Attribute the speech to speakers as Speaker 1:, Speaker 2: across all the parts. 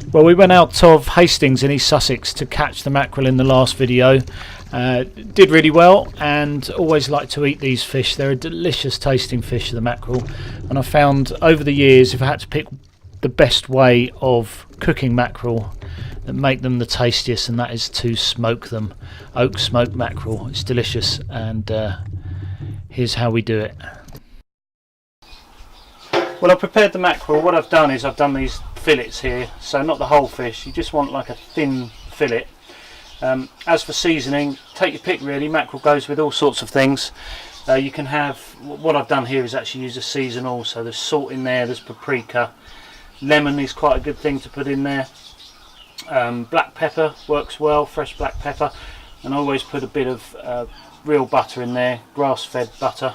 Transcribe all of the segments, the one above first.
Speaker 1: Well, we went out of Hastings in East Sussex to catch the mackerel in the last video. Did really well, and always like to eat these fish. They're a delicious tasting fish, the mackerel, and I found over the years if I had to pick the best way of cooking mackerel that make them the tastiest, and that is to smoke them. Oak smoked mackerel, it's delicious, and here's how we do it. Well, I've prepared the mackerel. What I've done is I've done these fillets here, so not the whole fish, you just want like a thin fillet. As for seasoning, take your pick really. Mackerel goes with all sorts of things. You can have, what I've done here is actually use a seasonal, so there's salt in there, there's paprika, lemon is quite a good thing to put in there, black pepper works well, fresh black pepper, and I always put a bit of real butter in there, grass-fed butter.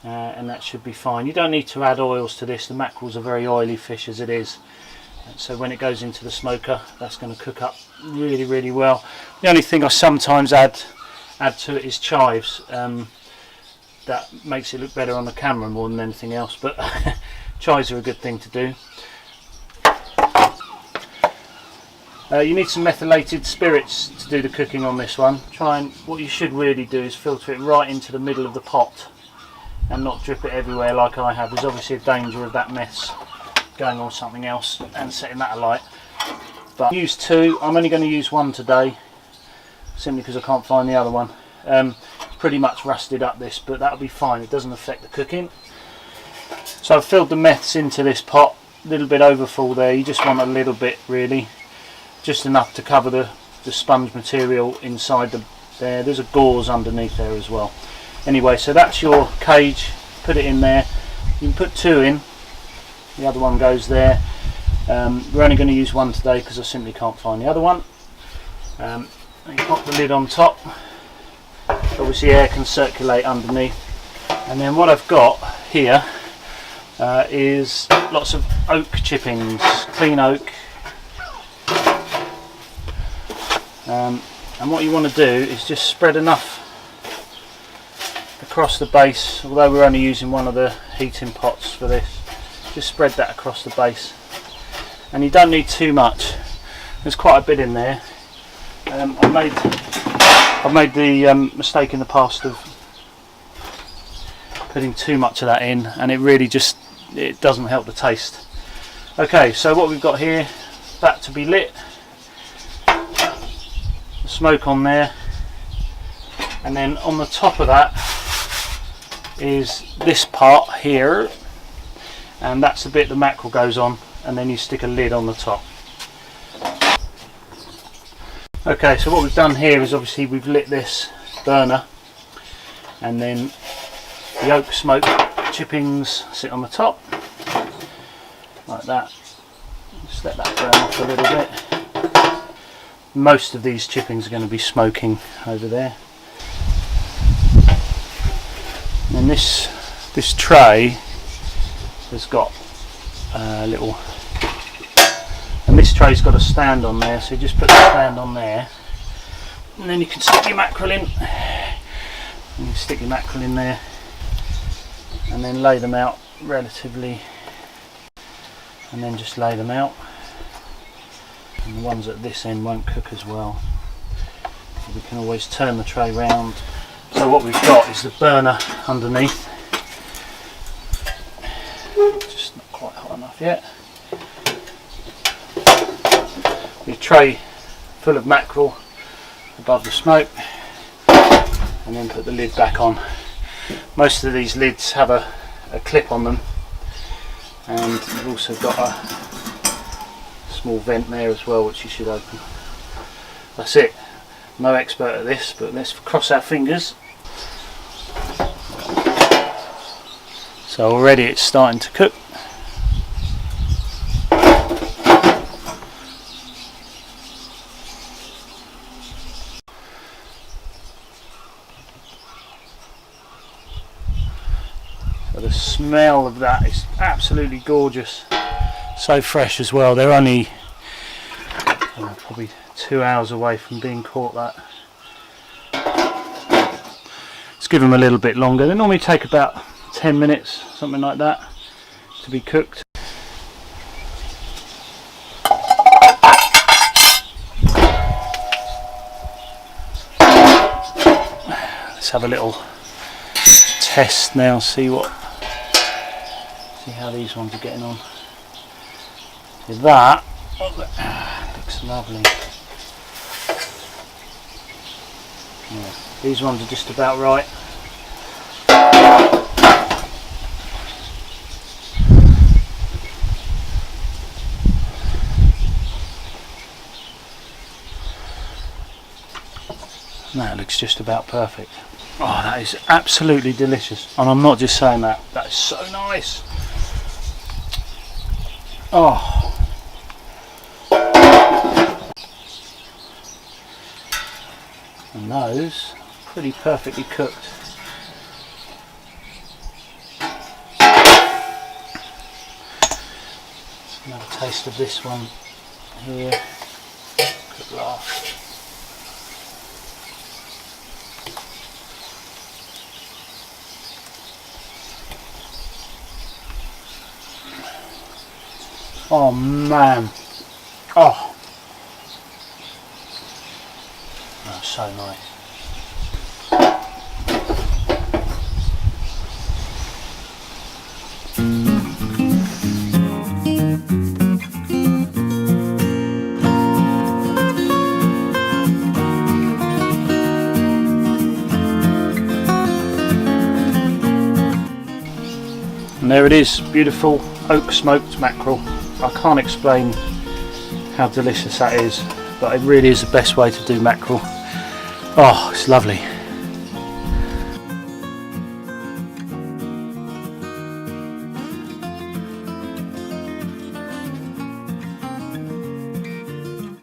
Speaker 1: And that should be fine. You don't need to add oils to this. The mackerel's a very oily fish as it is, so when it goes into the smoker, that's going to cook up really well. The only thing I sometimes add to it is chives. That makes it look better on the camera more than anything else, but chives are a good thing to do. You need some methylated spirits to do the cooking on this one. What you should really do is filter it right into the middle of the pot and not drip it everywhere like I have. There's obviously a danger of that mess going on something else and setting that alight. But use two. I'm only going to use one today, simply because I can't find the other one. Pretty much rusted up this, but that'll be fine. It doesn't affect the cooking. So I've filled the meths into this pot. A little bit overfull there. You just want a little bit really, just enough to cover the sponge material inside there. There's a gauze underneath there as well. Anyway, so that's your cage. Put it in there. You can put two in. The other one goes there. We're only going to use one today because I simply can't find the other one. And you pop the lid on top. Obviously air can circulate underneath. And then what I've got here is lots of oak chippings, clean oak. And what you want to do is just spread enough across the base, although we're only using one of the heating pots for this. Just spread that across the base, and you don't need too much. There's quite a bit in there. I've made the mistake in the past of putting too much of that in, and it really it doesn't help the taste. Okay, so what we've got here, that to be lit, the smoke on there, and then on the top of that is this part here, and that's the bit the mackerel goes on, and then you stick a lid on the top. Okay, so what we've done here is obviously we've lit this burner, and then the oak smoke chippings sit on the top like that. Just let that burn off a little bit. Most of these chippings are going to be smoking over there. And this tray has got a little, and this tray's got a stand on there, so you just put the stand on there, and then you can stick your mackerel in. And you stick your mackerel in there, and then lay them out relatively, and then just lay them out. And the ones at this end won't cook as well, so we can always turn the tray round. So what we've got is the burner underneath, just not quite hot enough yet. Your tray full of mackerel above the smoke, and then put the lid back on. Most of these lids have a clip on them, and you've also got a small vent there as well, which you should open. That's it. No expert at this, but let's cross our fingers. So already it's starting to cook. So the smell of that is absolutely gorgeous. So fresh as well. They're only probably 2 hours away from being caught. That. Let's give them a little bit longer. They normally take about 10 minutes, something like that, to be cooked. Let's have a little test now, see how these ones are getting on. With that, looks lovely. Yeah, these ones are just about right. That looks just about perfect. Oh, that is absolutely delicious, and I'm not just saying that. That is so nice. Oh, and those pretty perfectly cooked. Another taste of this one here. Good laugh. Oh man, oh, that's so nice. And there it is, beautiful oak smoked mackerel. I can't explain how delicious that is, but it really is the best way to do mackerel. Oh, it's lovely.